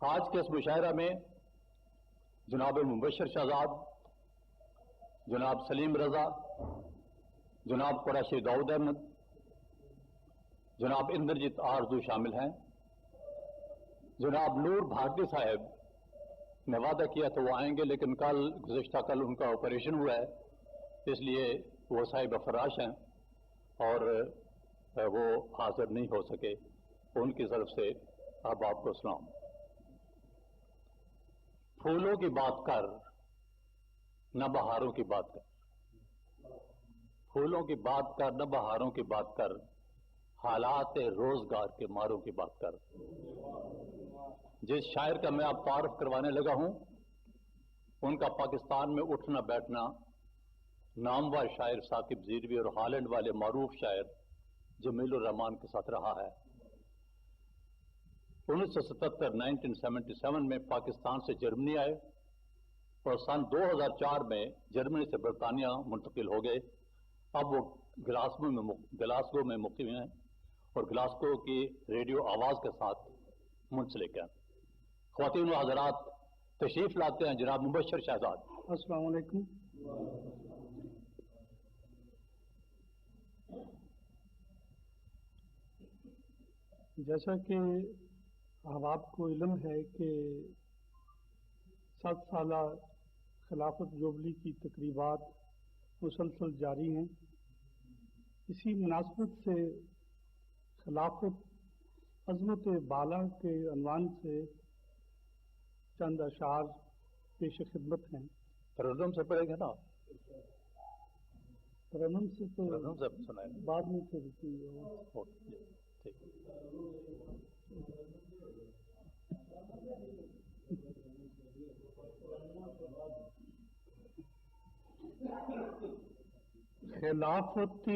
آج کے اس مشاعرہ میں جناب مبشر شہزاد، جناب سلیم رضا، جناب قریشی داؤد احمد، جناب اندرجیت آرزو شامل ہیں۔ جناب نور بھارتی صاحب نے وعدہ کیا تو وہ آئیں گے، لیکن گزشتہ کل ان کا آپریشن ہوا ہے، اس لیے وہ صاحب فراش ہیں اور وہ حاضر نہیں ہو سکے۔ ان کی طرف سے اب آپ کو سلام۔ پھولوں کی بات کر نہ بہاروں کی بات کر، پھولوں کی بات کر نہ بہاروں کی بات کر، حالات روزگار کے ماروں کی بات کر۔ جس شاعر کا میں اب تعارف کروانے لگا ہوں، ان کا پاکستان میں اٹھنا بیٹھنا نامور شاعر ثاقب زیروی اور ہالینڈ والے معروف شاعر جمیل الرحمان کے ساتھ رہا ہے۔ 1977 میں پاکستان سے جرمنی آئے اور سن 2004 میں جرمنی سے برطانیہ منتقل ہو گئے۔ اب وہ گلاسگو میں مقیم ہیں اور گلاسگو کی ریڈیو آواز کے ساتھ منسلک ہیں۔ خواتین و حضرات، تشریف لاتے ہیں جناب مبشر شہزاد۔ السلام علیکم۔ جیسا کہ آپ کو علم ہے کہ 7 سالہ خلافت جوبلی کی تقریبات مسلسل جاری ہیں۔ اسی مناسبت سے خلافت عظمت بالا کے عنوان سے چند اشعار پیش خدمت ہیں۔ ترنم سے پڑھیں گے نا؟ ترنم سے تو ترنم سے سنائیں۔ بعد میں پھر ٹھیک۔ خلافت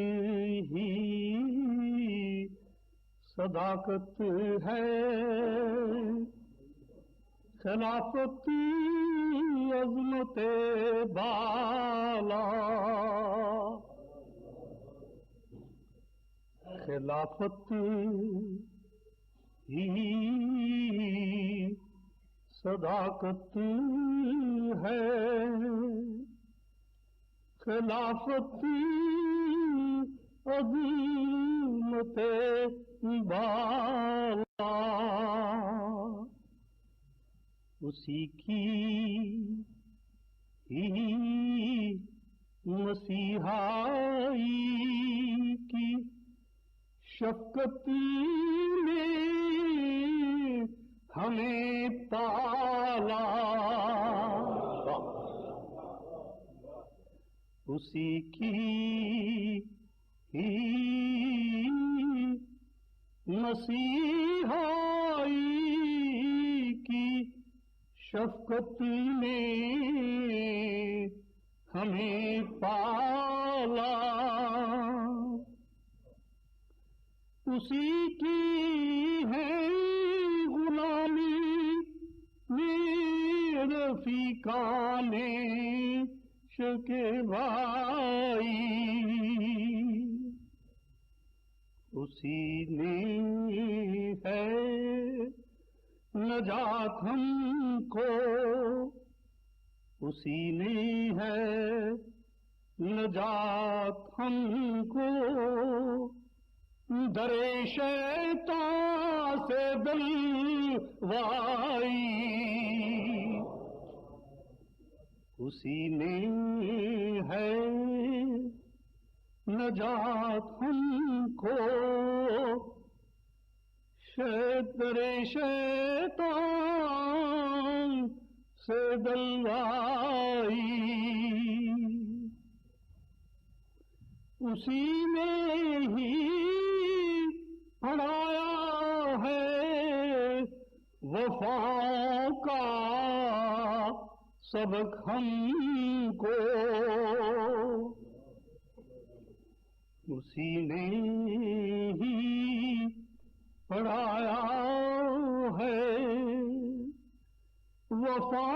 ہی صداقت ہے، خلافت عظمت بالا، خلافت ہی صداقت ہے، خلافت عظمت بالا، اسی کی ہی مسیحائی کی شفقت نے ہمیں پالا، اسی کی ہی مسیحائی کی شفقت نے ہمیں پالا، اسی کی ہے غلامی رفیقان شکیبائی، اسی نے ہے نجات ہم کو، اسی نے ہے نجات ہم کو، در شیطان سے دلوائی، اسی نے ہے نجات ہم کو، در شیطان سے دلوائی، اسی نے ہی پڑھایا ہے وفا کا سبق ہم کو، اسی نے ہی پڑھایا ہے وفا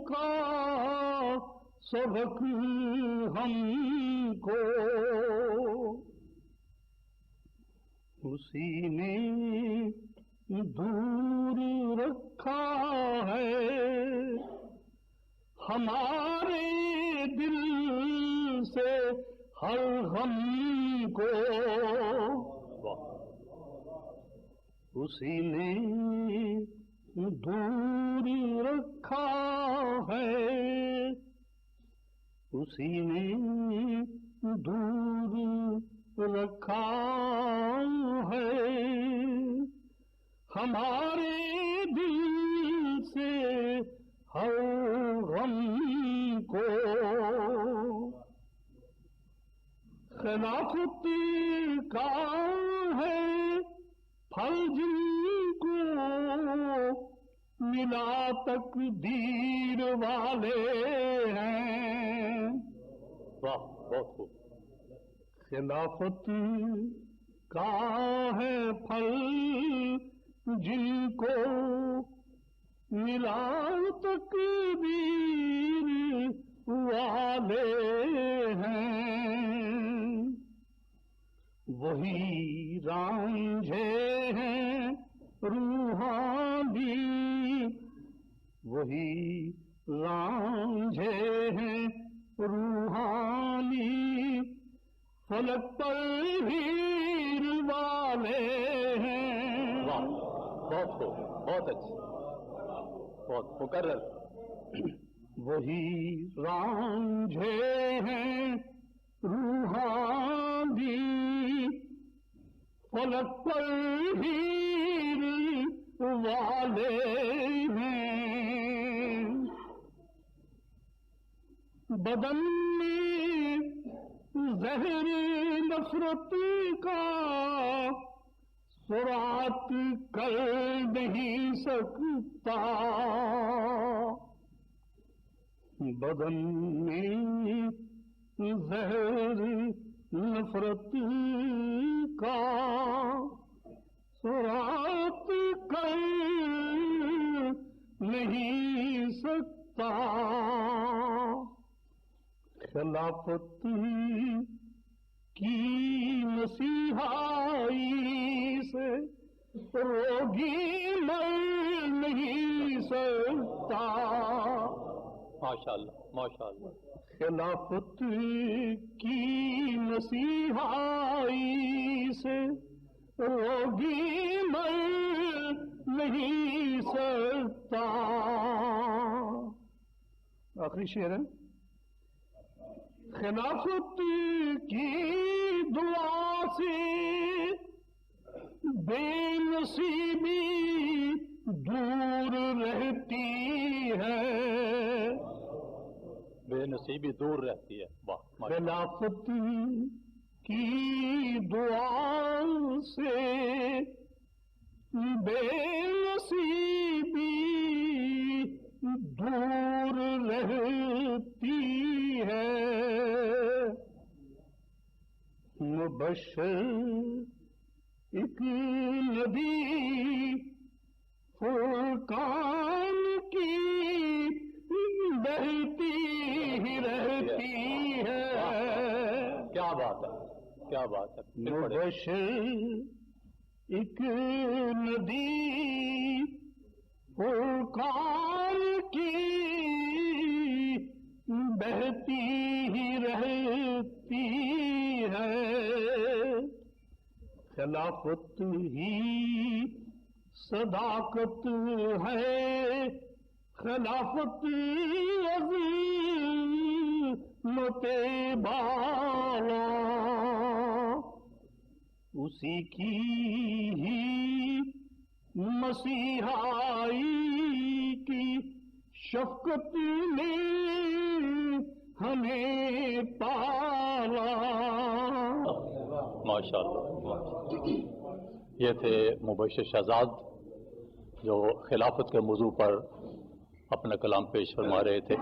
کا سبق ہم کو، اسی نے دور رکھا ہے ہمارے دل سے ہر غم کو اسی نے دور رکھا ہے اسی نے دور رکھا ہے ہمارے دل سے ہر غم کو خلافت کا ہے پھل جن کو ملا تقدیر والے ہیں واہ بہت خوب خلافت کا ہے پھل جن کو ملا تقدیر والے ہیں وہی رانجھے ہیں روحانی وہی رانجھے ہیں روحانی فلک پر ہیر والے ہیں واہ بہت خوب بہت اچھا بہت مقرر وہی رانجھے ہیں روحانی فلک پر ہیر والے ہیں بدن میں زہر نفرت کا سرات کر نہیں سکتا بدن میں زہر نفرت کا سرات کر نہیں سکتا خلافت کی مسیحائی سے روگی مر نہیں سکتا ماشاءاللہ ماشاءاللہ خلافت کی مسیحائی سے روگی مر نہیں سکتا آخری شعر ہے خلافت کی دعا سے بے نصیبی دور رہتی ہے بے نصیبی دور رہتی ہے واہ خلافت کی دعا سے بے نصیبی دور رہتی ہے مبشر ایک نبی فرقان کی بہتی ہی رہتی ہے کیا بات ہے کیا بات ہے مبشر ایک ندی فرقان کی بہتی ہی رہتی ہے خلافت ہی صداقت ہے خلافت عظیمت بالا اسی کی ہی مسیحائی کی شفقت نے ہمیں پالا ماشاءاللہ یہ تھے مبشر شہزاد جو خلافت کے موضوع پر اپنا کلام پیش فرما رہے تھے